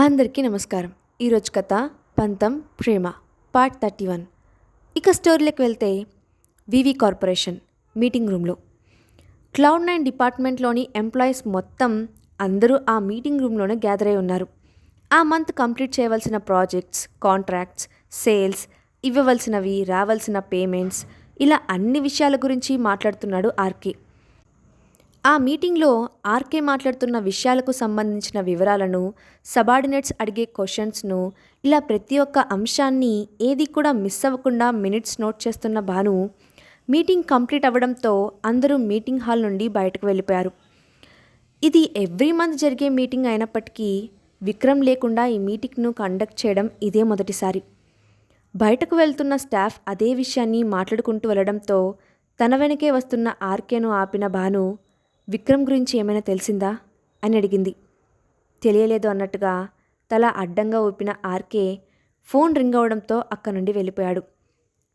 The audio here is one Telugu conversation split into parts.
అందరికీ నమస్కారం. ఈరోజు కథ పంతం ప్రేమ పార్ట్ 31. ఇక స్టోరీలోకి వెళ్తే వివి కార్పొరేషన్ మీటింగ్ రూమ్లో Cloud9 డిపార్ట్మెంట్లోని ఎంప్లాయీస్ మొత్తం అందరూ ఆ మీటింగ్ రూమ్లోనే గ్యాదర్ అయి ఉన్నారు. ఆ మంత్ కంప్లీట్ చేయవలసిన ప్రాజెక్ట్స్, కాంట్రాక్ట్స్, సేల్స్, ఇవ్వవలసినవి, రావాల్సిన పేమెంట్స్, ఇలా అన్ని విషయాల గురించి మాట్లాడుతున్నాడు ఆర్కే. ఆ మీటింగ్లో ఆర్కే మాట్లాడుతున్న విషయాలకు సంబంధించిన వివరాలను, సబార్డినేట్స్ అడిగే క్వశ్చన్స్ను, ఇలా ప్రతి ఒక్క అంశాన్ని ఏది కూడా మిస్ అవ్వకుండా మినిట్స్ నోట్ చేస్తున్న భాను మీటింగ్ కంప్లీట్ అవ్వడంతో అందరూ మీటింగ్ హాల్ నుండి బయటకు వెళ్ళిపోయారు. ఇది ఎవ్రీ మంత్ జరిగే మీటింగ్ అయినప్పటికీ విక్రమ్ లేకుండా ఈ మీటింగ్ను కండక్ట్ చేయడం ఇదే మొదటిసారి. బయటకు వెళ్తున్న స్టాఫ్ అదే విషయాన్ని మాట్లాడుకుంటూ వెళ్ళడంతో తన వెనకే వస్తున్న ఆర్కేను ఆపిన భాను, విక్రమ్ గురించి ఏమైనా తెలిసిందా అని అడిగింది. తెలియలేదు అన్నట్టుగా తల అడ్డంగా ఊపిన ఆర్కే ఫోన్ రింగ్ అవడంతో అక్కడి నుండి వెళ్ళిపోయాడు.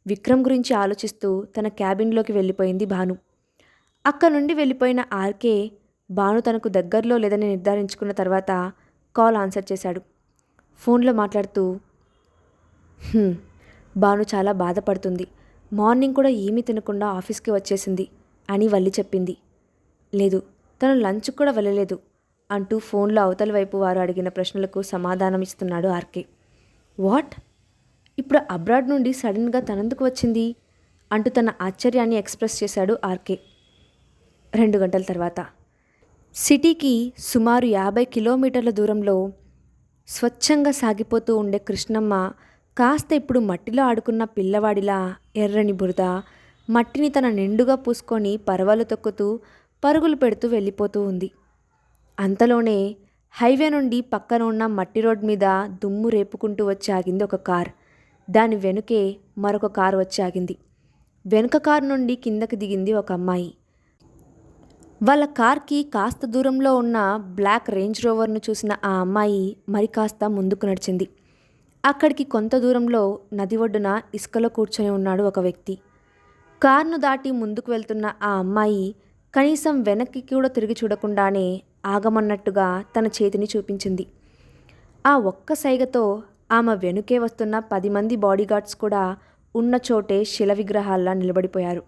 విక్రమ్ గురించి ఆలోచిస్తూ తన క్యాబిన్లోకి వెళ్ళిపోయింది భాను. అక్కడి నుండి వెళ్ళిపోయిన ఆర్కే భాను తనకు దగ్గరలో లేదని నిర్ధారించుకున్న తర్వాత కాల్ ఆన్సర్ చేశాడు. ఫోన్లో మాట్లాడుతూ, భాను చాలా బాధపడుతుంది, మార్నింగ్ కూడా ఏమీ తినకుండా ఆఫీస్కి వచ్చేసింది అని వల్లి చెప్పింది. లేదు, తను లంచ్ కూడా వెళ్ళలేదు అంటూ ఫోన్లో అవతల వైపు వారు అడిగిన ప్రశ్నలకు సమాధానం ఇస్తున్నాడు ఆర్కే. వాట్? ఇప్పుడు అబ్రాడ్ నుండి సడన్గా తనందుకు వచ్చింది అంటూ తన ఆశ్చర్యాన్ని ఎక్స్ప్రెస్ చేశాడు ఆర్కే. 2 గంటల తర్వాత సిటీకి సుమారు 50 కిలోమీటర్ల దూరంలో స్వచ్ఛంగా సాగిపోతూ ఉండే కృష్ణమ్మ కాస్త ఇప్పుడు మట్టిలో ఆడుకున్న పిల్లవాడిలా ఎర్రని బురద, మట్టిని తన నిండుగా పూసుకొని పరవలు తొక్కుతూ పరుగులు పెడుతూ వెళ్ళిపోతూ ఉంది. అంతలోనే హైవే నుండి పక్కన ఉన్న మట్టి రోడ్ మీద దుమ్ము రేపుకుంటూ వచ్చి ఆగింది ఒక కార్. దాని వెనుకే మరొక కారు వచ్చి ఆగింది. వెనుక కారు నుండి కిందకి దిగింది ఒక అమ్మాయి. వాళ్ళ కార్కి కాస్త దూరంలో ఉన్న బ్లాక్ రేంజ్ రోవర్ను చూసిన ఆ అమ్మాయి మరి కాస్త ముందుకు నడిచింది. అక్కడికి కొంత దూరంలో నది ఒడ్డున ఇసుకలో కూర్చొని ఉన్నాడు ఒక వ్యక్తి. కార్ను దాటి ముందుకు వెళ్తున్న ఆ అమ్మాయి కనీసం వెనక్కి కూడా తిరిగి చూడకుండానే ఆగమన్నట్టుగా తన చేతిని చూపించింది. ఆ ఒక్క సైగతో ఆమె వెనుకే వస్తున్న 10 మంది బాడీగార్డ్స్ కూడా ఉన్న చోటే శిల విగ్రహాల్లా నిలబడిపోయారు.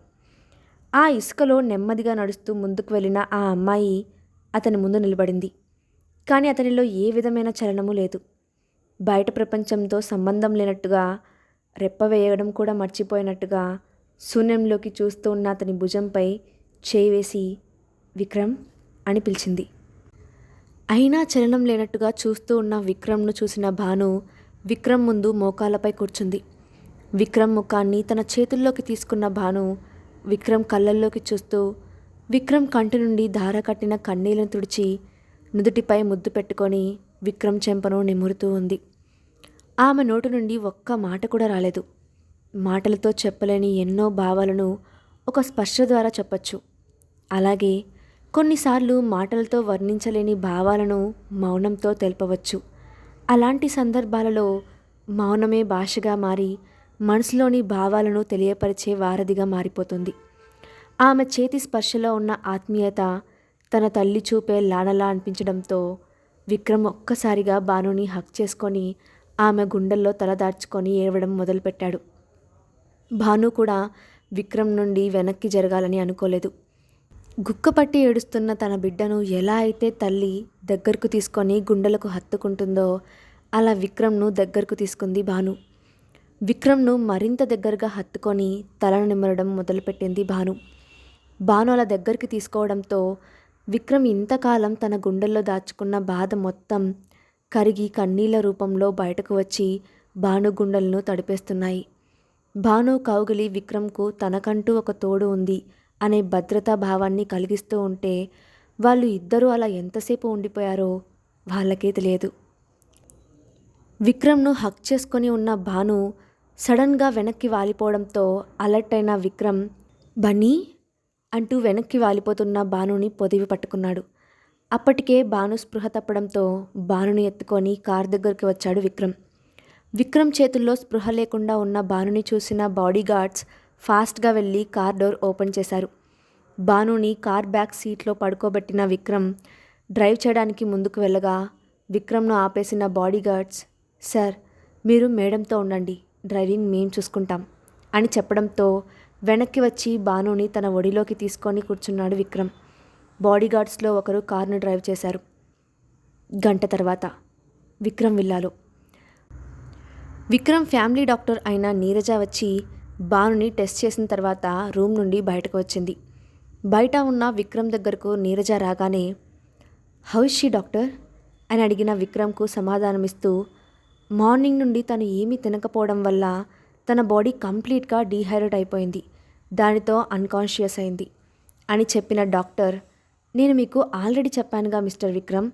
ఆ ఇసుకలో నెమ్మదిగా నడుస్తూ ముందుకు వెళ్ళిన ఆ అమ్మాయి అతని ముందు నిలబడింది. కానీ అతనిలో ఏ విధమైన చలనము లేదు. బయట ప్రపంచంతో సంబంధం లేనట్టుగా, రెప్ప వేయడం కూడా మర్చిపోయినట్టుగా శూన్యంలోకి చూస్తూ ఉన్న అతని భుజంపై చేయి వేసి విక్రమ్ అని పిలిచింది. అయినా చలనం లేనట్టుగా చూస్తూ ఉన్న విక్రమ్ను చూసిన భాను విక్రమ్ ముందు మోకాళ్ళపై కూర్చుంది. విక్రమ్ ముఖాన్ని తన చేతుల్లోకి తీసుకున్న భాను విక్రమ్ కళ్ళల్లోకి చూస్తూ విక్రమ్ కంటి నుండి ధార కట్టిన కన్నీళ్లను తుడిచి నుదుటిపై ముద్దు పెట్టుకొని విక్రమ్ చెంపను నిమురుతూ ఉంది. ఆమె నోటి నుండి ఒక్క మాట కూడా రాలేదు. మాటలతో చెప్పలేని ఎన్నో భావాలను ఒక స్పర్శ ద్వారా చెప్పచ్చు. అలాగే కొన్నిసార్లు మాటలతో వర్ణించలేని భావాలను మౌనంతో తెలపవచ్చు. అలాంటి సందర్భాలలో మౌనమే భాషగా మారి మనసులోని భావాలను తెలియపరిచే వారధిగా మారిపోతుంది. ఆమె చేతి స్పర్శలో ఉన్న ఆత్మీయత తన తల్లి చూపే లానలా అనిపించడంతో విక్రమ్ ఒక్కసారిగా భానుని హక్ చేసుకొని ఆమె గుండెల్లో తలదార్చుకొని ఏడవడం మొదలుపెట్టాడు. భాను కూడా విక్రమ్ నుండి వెనక్కి జరగాలని అనుకోలేదు. గుక్కపట్టి ఏడుస్తున్న తన బిడ్డను ఎలా అయితే తల్లి దగ్గరకు తీసుకొని గుండెలకు హత్తుకుంటుందో అలా విక్రమ్ను దగ్గరకు తీసుకుంది భాను. విక్రమ్ను మరింత దగ్గరగా హత్తుకొని తలను నిమ్మరడం మొదలుపెట్టింది భాను. భాను అలా దగ్గరికి తీసుకోవడంతో విక్రమ్ ఇంతకాలం తన గుండెల్లో దాచుకున్న బాధ మొత్తం కరిగి కన్నీళ్ల రూపంలో బయటకు వచ్చి భాను గుండెలను తడిపేస్తున్నాయి. భాను కౌగిలి విక్రమ్కు తనకంటూ ఒక తోడు ఉంది అనే భద్రతా భావాన్ని కలిగిస్తూ ఉంటే వాళ్ళు ఇద్దరూ అలా ఎంతసేపు ఉండిపోయారో వాళ్ళకే తెలియదు. విక్రమ్ను హక్ చేసుకొని ఉన్న భాను సడన్గా వెనక్కి వాలిపోవడంతో అలర్ట్ అయిన విక్రమ్ బన్నీ అంటూ వెనక్కి వాలిపోతున్న భానుని పొదివి పట్టుకున్నాడు. అప్పటికే భాను స్పృహ తప్పడంతో భానుని ఎత్తుకొని కార్ దగ్గరికి వచ్చాడు విక్రమ్. విక్రమ్ చేతుల్లో స్పృహ లేకుండా ఉన్న భానుని చూసిన బాడీగార్డ్స్ ఫాస్ట్గా వెళ్ళి కార్ డోర్ ఓపెన్ చేశారు. భానుని కార్ బ్యాక్ సీట్లో పడుకోబెట్టిన విక్రమ్ డ్రైవ్ చేయడానికి ముందుకు వెళ్ళగా విక్రమ్ను ఆపేసిన బాడీగార్డ్స్, సార్ మీరు మేడంతో ఉండండి, డ్రైవింగ్ మేం చూసుకుంటాం అని చెప్పడంతో వెనక్కి వచ్చి భానుని తన ఒడిలోకి తీసుకొని కూర్చున్నాడు విక్రమ్. బాడీగార్డ్స్లో ఒకరు కారును డ్రైవ్ చేశారు. గంట తర్వాత విక్రమ్ విల్లాలో విక్రమ్ ఫ్యామిలీ డాక్టర్ అయిన నీరజ వచ్చి భానుని టెస్ట్ చేసిన తర్వాత రూమ్ నుండి బయటకు వచ్చింది. బయట ఉన్న విక్రమ్ దగ్గరకు నీరజ రాగానే, హౌ ఇస్ షీ డాక్టర్ అని అడిగిన విక్రమ్కు సమాధానమిస్తూ, మార్నింగ్ నుండి తను ఏమీ తినకపోవడం వల్ల తన బాడీ కంప్లీట్గా డీహైడ్రేట్ అయిపోయింది, దానితో అన్కాన్షియస్ అయింది అని చెప్పిన డాక్టర్, నేను మీకు ఆల్రెడీ చెప్పానుగా మిస్టర్ విక్రమ్,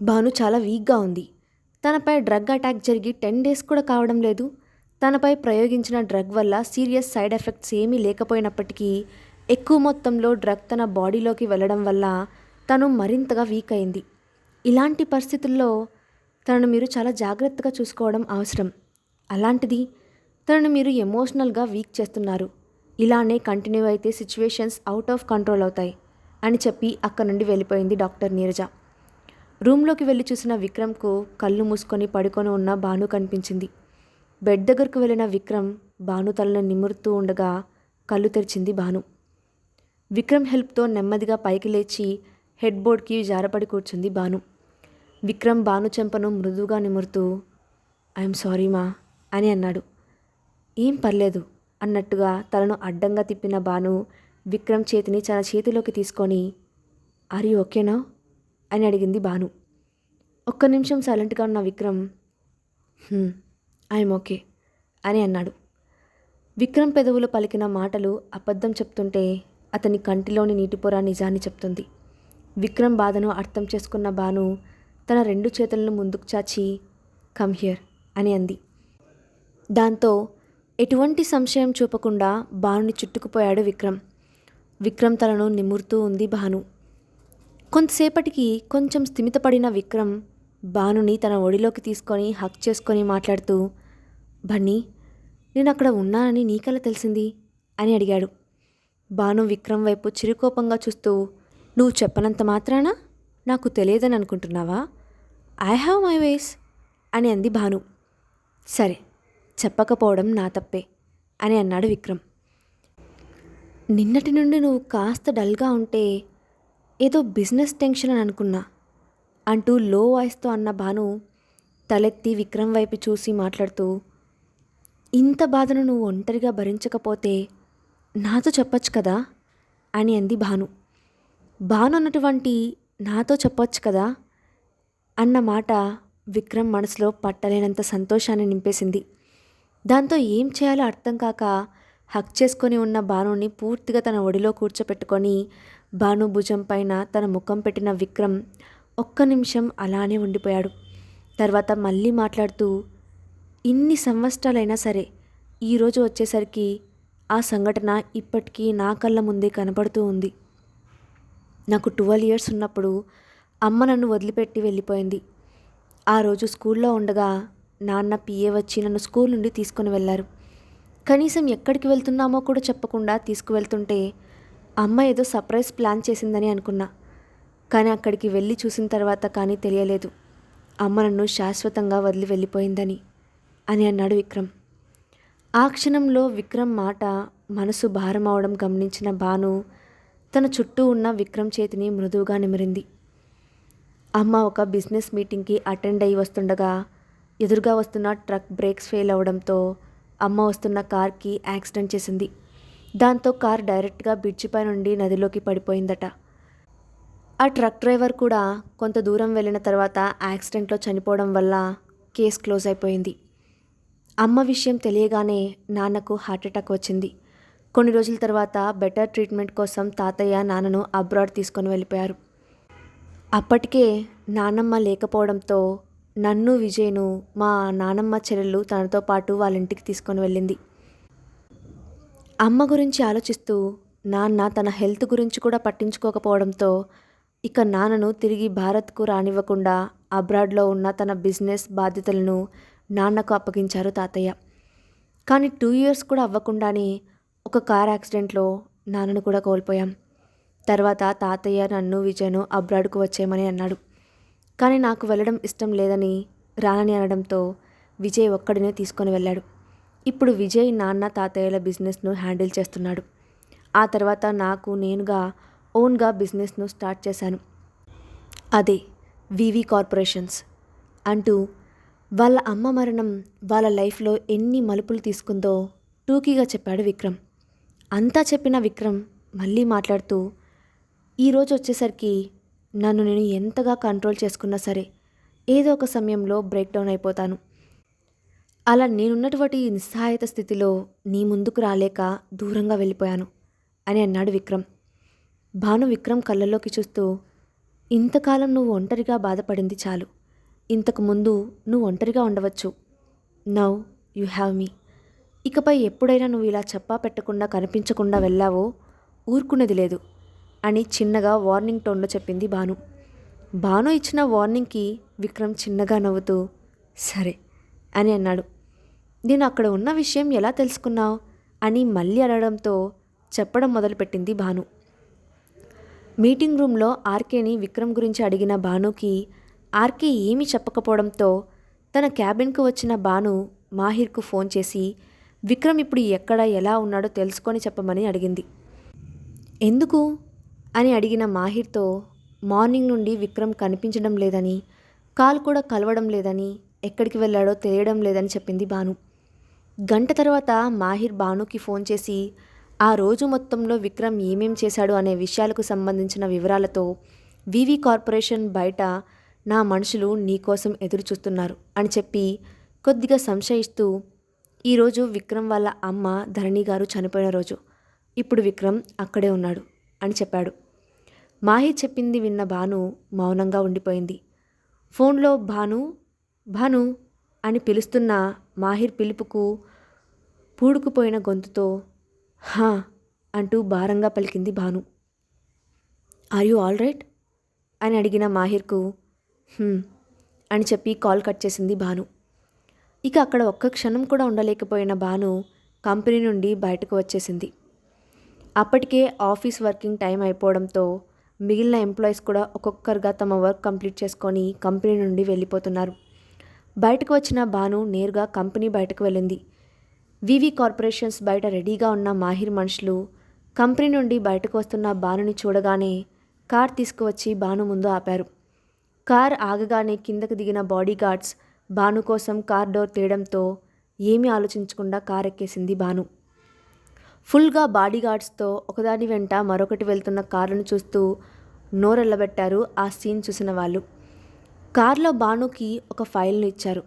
భాను చాలా వీక్గా ఉంది. తనపై డ్రగ్ అటాక్ జరిగి 10 days కూడా కావడం లేదు. తనపై ప్రయోగించిన డ్రగ్ వల్ల సీరియస్ సైడ్ ఎఫెక్ట్స్ ఏమీ లేకపోయినప్పటికీ ఎక్కువ మొత్తంలో డ్రగ్ తన బాడీలోకి వెళ్ళడం వల్ల తను మరింతగా వీక్ అయింది. ఇలాంటి పరిస్థితుల్లో తనను మీరు చాలా జాగ్రత్తగా చూసుకోవడం అవసరం. అలాంటిది తనను మీరు ఎమోషనల్గా వీక్ చేస్తున్నారు. ఇలానే కంటిన్యూ అయితే సిచ్యువేషన్స్ అవుట్ ఆఫ్ కంట్రోల్ అవుతాయి అని చెప్పి అక్కడి నుండి వెళ్ళిపోయింది డాక్టర్ నీరజ. రూమ్లోకి వెళ్ళి చూసిన విక్రమ్కు కళ్ళు మూసుకొని పడుకొని ఉన్న భాను కనిపించింది. బెడ్ దగ్గరకు వెళ్ళిన విక్రమ్ భాను తలను నిమురుతూ ఉండగా కళ్ళు తెరిచింది భాను. విక్రమ్ హెల్ప్తో నెమ్మదిగా పైకి లేచి హెడ్ బోర్డ్కి జారపడి కూర్చుంది భాను. విక్రమ్ భాను చెంపను మృదువుగా నిమురుతూ, ఐఎమ్ సారీ మా అని అన్నాడు. ఏం పర్లేదు అన్నట్టుగా తలను అడ్డంగా తిప్పిన భాను విక్రమ్ చేతిని తన చేతిలోకి తీసుకొని, ఆర్ యు ఓకేనా అని అడిగింది భాను. ఒక్క నిమిషం సైలెంట్గా ఉన్న విక్రమ్, ఐఎమ్ ఓకే అని అన్నాడు. విక్రమ్ పెదవులు పలికిన మాటలు అబద్ధం చెప్తుంటే అతని కంటిలోని నీటిపొర నిజాన్ని చెప్తుంది. విక్రమ్ బాధను అర్థం చేసుకున్న భాను తన 2 చేతులను ముందుకు చాచి, కమ్ హియర్ అని అంది. దాంతో ఎటువంటి సంశయం చూపకుండా భానుని చుట్టుకుపోయాడు విక్రమ్. విక్రమ్ తలను నిమురుతూ ఉంది భాను. కొంతసేపటికి కొంచెం స్థిమితపడిన విక్రమ్ భానుని తన ఒడిలోకి తీసుకొని హక్ చేసుకొని మాట్లాడుతూ, బన్నీ నేను అక్కడ ఉన్నానని నీకెలా తెలిసింది అని అడిగాడు. భాను విక్రమ్ వైపు చిరుకోపంగా చూస్తూ, నువ్వు చెప్పనంత మాత్రాన నాకు తెలియదని అనుకుంటున్నావా? ఐ హ్యావ్ మై వేస్ అని అంది భాను. సరే, చెప్పకపోవడం నా తప్పే అని అన్నాడు విక్రమ్. నిన్నటి నుండి నువ్వు కాస్త డల్గా ఉంటే ఏదో బిజినెస్ టెన్షన్ అని అనుకున్నా అంటూ లో వాయిస్తో అన్న భాను తలెత్తి విక్రమ్ వైపు చూసి మాట్లాడుతూ, ఇంత బాధను నువ్వు ఒంటరిగా భరించకపోతే నాతో చెప్పొచ్చు కదా అని అంది భాను. భాను అన్నటువంటి నాతో చెప్పొచ్చు కదా అన్న మాట విక్రమ్ మనసులో పట్టలేనంత సంతోషాన్ని నింపేసింది. దాంతో ఏం చేయాలో అర్థం కాక హక్ చేసుకొని ఉన్న భానుని పూర్తిగా తన ఒడిలో కూర్చోపెట్టుకొని భాను భుజం పైన తన ముఖం పెట్టిన విక్రమ్ ఒక్క నిమిషం అలానే ఉండిపోయాడు. తర్వాత మళ్ళీ మాట్లాడుతూ, ఇన్ని సంవత్సరాలైనా సరే ఈరోజు వచ్చేసరికి ఆ సంఘటన ఇప్పటికీ నా కళ్ళ ముందే కనపడుతూ ఉంది. నాకు 12 years ఉన్నప్పుడు అమ్మ నన్ను వదిలిపెట్టి వెళ్ళిపోయింది. ఆ రోజు స్కూల్లో ఉండగా నాన్న పిఏ వచ్చి నన్ను స్కూల్ నుండి తీసుకుని వెళ్ళారు. కనీసం ఎక్కడికి వెళ్తున్నామో కూడా చెప్పకుండా తీసుకువెళ్తుంటే అమ్మ ఏదో సర్ప్రైజ్ ప్లాన్ చేసిందని అనుకున్నా. కానీ అక్కడికి వెళ్ళి చూసిన తర్వాత కానీ తెలియలేదు అమ్మ నన్ను శాశ్వతంగా వదిలి వెళ్ళిపోయిందని అని అన్నాడు విక్రమ్. ఆ క్షణంలో విక్రమ్ మాట మనసు భారం అవడం గమనించిన భాను తన చుట్టూ ఉన్న విక్రమ్ చేతిని మృదువుగా నిమిరింది. అమ్మ ఒక బిజినెస్ మీటింగ్కి అటెండ్ అయ్యి వస్తుండగా ఎదురుగా వస్తున్న ట్రక్ బ్రేక్స్ ఫెయిల్ అవడంతో అమ్మ వస్తున్న కార్కి యాక్సిడెంట్ చేసింది. దాంతో కార్ డైరెక్ట్గా బ్రిడ్జిపై నుండి నదిలోకి పడిపోయిందట. ఆ ట్రక్ డ్రైవర్ కూడా కొంత దూరం వెళ్ళిన తర్వాత యాక్సిడెంట్లో చనిపోవడం వల్ల కేసు క్లోజ్ అయిపోయింది. అమ్మ విషయం తెలియగానే నాన్నకు హార్ట్అటాక్ వచ్చింది. కొన్ని రోజుల తర్వాత బెటర్ ట్రీట్మెంట్ కోసం తాతయ్య నాన్నను అబ్రాడ్ తీసుకొని వెళ్ళిపోయారు. అప్పటికే నాన్నమ్మ లేకపోవడంతో నన్ను విజయ్ను మా నానమ్మ చెల్లెలు తనతో పాటు వాళ్ళ ఇంటికి తీసుకొని వెళ్ళింది. అమ్మ గురించి ఆలోచిస్తూ నాన్న తన హెల్త్ గురించి కూడా పట్టించుకోకపోవడంతో ఇక నాన్నను తిరిగి భారత్కు రానివ్వకుండా అబ్రాడ్లో ఉన్న తన బిజినెస్ బాధ్యతలను నాన్నకు అప్పగించారు తాతయ్య. కానీ 2 years కూడా అవ్వకుండానే ఒక కార్ యాక్సిడెంట్లో నాన్నను కూడా కోల్పోయాం. తర్వాత తాతయ్య నన్ను విజయ్ను అబ్రాడ్కు వచ్చేయమని అన్నాడు. కానీ నాకు వెళ్ళడం ఇష్టం లేదని రానని అనడంతో విజయ్ ఒక్కడినే తీసుకొని వెళ్ళాడు. ఇప్పుడు విజయ్ నాన్న తాతయ్యల బిజినెస్ను హ్యాండిల్ చేస్తున్నాడు. ఆ తర్వాత నేనుగా ఓన్గా బిజినెస్ను స్టార్ట్ చేశాను. అదే వివి కార్పొరేషన్స్ అంటూ వాళ్ళ అమ్మ మరణం వాళ్ళ లైఫ్లో ఎన్ని మలుపులు తీసుకుందో టూకీగా చెప్పాడు విక్రమ్. అంతా చెప్పిన విక్రమ్ మళ్ళీ మాట్లాడుతూ, ఈరోజు వచ్చేసరికి నన్ను నేను ఎంతగా కంట్రోల్ చేసుకున్నా సరే ఏదో ఒక సమయంలో బ్రేక్ డౌన్ అయిపోతాను. అలా నేనున్నటువంటి నిస్సహాయత స్థితిలో నీ ముందుకు రాలేక దూరంగా వెళ్ళిపోయాను అని అన్నాడు విక్రమ్. భాను విక్రమ్ కళ్ళల్లోకి చూస్తూ, ఇంతకాలం నువ్వు ఒంటరిగా బాధపడింది చాలు. ఇంతకుముందు నువ్వు ఒంటరిగా ఉండవచ్చు. నౌ యు హ్యావ్ మీ. ఇకపై ఎప్పుడైనా నువ్వు ఇలా చెప్పా పెట్టకుండా కనిపించకుండా వెళ్ళావో ఊరుకునేది లేదు అని చిన్నగా వార్నింగ్ టోన్లో చెప్పింది భాను. భాను ఇచ్చిన వార్నింగ్కి విక్రమ్ చిన్నగా నవ్వుతూ సరే అని అన్నాడు. నేను అక్కడ ఉన్న విషయం ఎలా తెలుసుకున్నావు అని మళ్ళీ అడగడంతో చెప్పడం మొదలుపెట్టింది భాను. మీటింగ్ రూమ్లో ఆర్కేని విక్రమ్ గురించి అడిగిన భానుకి ఆర్కే ఏమీ చెప్పకపోవడంతో తన క్యాబిన్కు వచ్చిన భాను మాహిర్కు ఫోన్ చేసి విక్రమ్ ఇప్పుడు ఎక్కడ ఎలా ఉన్నాడో తెలుసుకొని చెప్పమని అడిగింది. ఎందుకు అని అడిగిన మాహిర్తో మార్నింగ్ నుండి విక్రమ్ కనిపించడం లేదని, కాల్ కూడా కలవడం లేదని, ఎక్కడికి వెళ్ళాడో తెలియడం లేదని చెప్పింది భాను. గంట తర్వాత మాహిర్ భానుకి ఫోన్ చేసి ఆ రోజు మొత్తంలో విక్రమ్ ఏమేం చేశాడు అనే విషయాలకు సంబంధించిన వివరాలతో, వివి కార్పొరేషన్ బయట నా మనుషులు నీకోసం ఎదురు చూస్తున్నారు అని చెప్పి కొద్దిగా సంశయిస్తూ, ఈరోజు విక్రమ్ వాళ్ళ అమ్మ ధరణి గారు చనిపోయిన రోజు, ఇప్పుడు విక్రమ్ అక్కడే ఉన్నాడు అని చెప్పాడు. మాహిర్ చెప్పింది విన్న భాను మౌనంగా ఉండిపోయింది. ఫోన్లో భాను భాను అని పిలుస్తున్న మాహిర్ పిలుపుకు పూడుకుపోయిన గొంతుతో హా అంటూ భారంగా పలికింది Bhanu. Are you all right అని అడిగిన మాహిర్కు అని చెప్పి కాల్ కట్ చేసింది భాను. ఇక అక్కడ ఒక్క క్షణం కూడా ఉండలేకపోయిన భాను కంపెనీ నుండి బయటకు వచ్చేసింది. అప్పటికే ఆఫీస్ వర్కింగ్ టైం అయిపోవడంతో మిగిలిన ఎంప్లాయీస్ కూడా ఒక్కొక్కరుగా తమ వర్క్ కంప్లీట్ చేసుకొని కంపెనీ నుండి వెళ్ళిపోతున్నారు. బయటకు వచ్చిన భాను నేరుగా కంపెనీ బయటకు వెళ్ళింది. వివి కార్పొరేషన్స్ బయట రెడీగా ఉన్న మాహిర్ మనుషులు కంపెనీ నుండి బయటకు వస్తున్న భానుని చూడగానే కార్ తీసుకువచ్చి భాను ముందు ఆపారు. కార్ ఆగగానే కిందకు దిగిన బాడీ గార్డ్స్ భాను కోసం కార్ డోర్ తీయడంతో ఏమీ ఆలోచించకుండా కార్ ఎక్కేసింది భాను. ఫుల్గా బాడీ గార్డ్స్తో ఒకదాని వెంట మరొకటి వెళ్తున్న కార్లను చూస్తూ నోరెళ్ళబెట్టారు ఆ సీన్ చూసిన వాళ్ళు. కార్లో భానుకి ఒక ఫైల్ను ఇచ్చారు.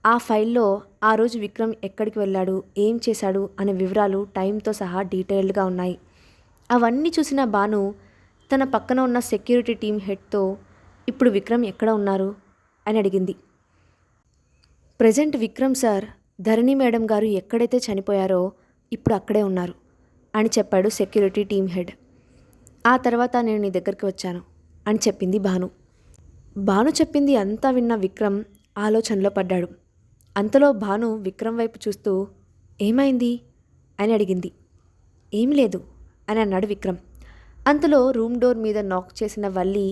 ఆ ఫైల్లో ఆ రోజు విక్రమ్ ఎక్కడికి వెళ్ళాడు, ఏం చేశాడు అనే వివరాలు టైంతో సహా డీటెయిల్డ్గా ఉన్నాయి. అవన్నీ చూసిన భాను తన పక్కన ఉన్న సెక్యూరిటీ టీం హెడ్తో ఇప్పుడు విక్రమ్ ఎక్కడ ఉన్నారు అని అడిగింది. ప్రెజెంట్ విక్రమ్ సార్ ధరణి మేడం గారు ఎక్కడైతే చనిపోయారో ఇప్పుడు అక్కడే ఉన్నారు అని చెప్పాడు సెక్యూరిటీ టీం హెడ్. ఆ తర్వాత నేను నీ దగ్గరికి వచ్చాను అని చెప్పింది భాను. భాను చెప్పింది అంతా విన్న విక్రమ్ ఆలోచనలో పడ్డాడు. అంతలో భాను విక్రమ్ వైపు చూస్తూ ఏమైంది అని అడిగింది. ఏం లేదు అని అన్నాడు విక్రమ్. అంతలో రూమ్ డోర్ మీద నాక్ చేసిన వల్లి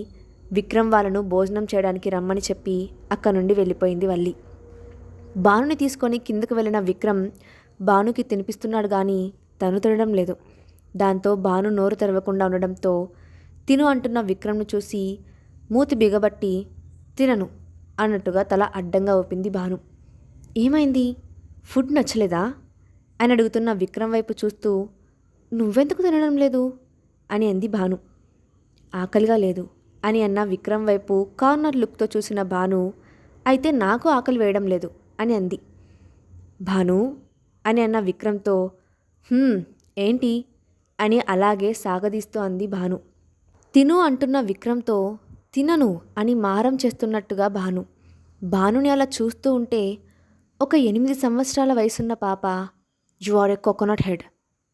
విక్రమ్ వాళ్ళను భోజనం చేయడానికి రమ్మని చెప్పి అక్కడి నుండి వెళ్ళిపోయింది వల్లి. భానుని తీసుకొని కిందకు వెళ్ళిన విక్రమ్ భానుకి తినిపిస్తున్నాడు కానీ తను తినడం లేదు. దాంతో భాను నోరు తెరవకుండా ఉండడంతో తిను అంటున్న విక్రమ్ను చూసి మూతి బిగబట్టి తినను అన్నట్టుగా తల అడ్డంగా ఊపింది భాను. ఏమైంది, ఫుడ్ నచ్చలేదా అని అడుగుతున్న విక్రమ్ వైపు చూస్తూ నువ్వెందుకు తినడం లేదు అని అంది భాను. ఆకలిగా లేదు అని అన్న విక్రమ్ వైపు కార్నర్ లుక్తో చూసిన భాను అయితే నాకు ఆకలి వేయడం లేదు అని అంది. భాను అని అన్న విక్రమ్తో ఏంటి అని అలాగే సాగదీస్తూ అంది భాను. తిను అంటున్న విక్రమ్తో తినను అని మారం చేస్తున్నట్టుగా భాను. భానుని అలా చూస్తూ ఉంటే ఒక 8 సంవత్సరాల వయసున్న పాప you are a coconut head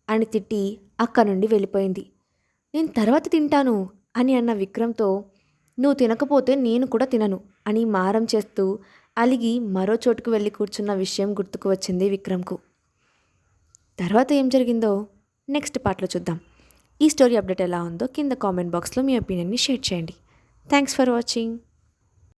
అని తిట్టి అక్కడి నుండి వెళ్ళిపోయింది. నేను తర్వాత తింటాను అని అన్న విక్రమ్తో నువ్వు తినకపోతే నేను కూడా తినను అని మారం చేస్తూ అలిగి మరో చోటుకు వెళ్ళి కూర్చున్న విషయం గుర్తుకు వచ్చింది విక్రమ్కు. తర్వాత ఏం జరిగిందో నెక్స్ట్ పార్ట్లో చూద్దాం. ఈ స్టోరీ అప్డేట్ ఎలా ఉందో కింద కామెంట్ బాక్స్లో మీ ఒపీనియన్ని షేర్ చేయండి. Thanks for watching.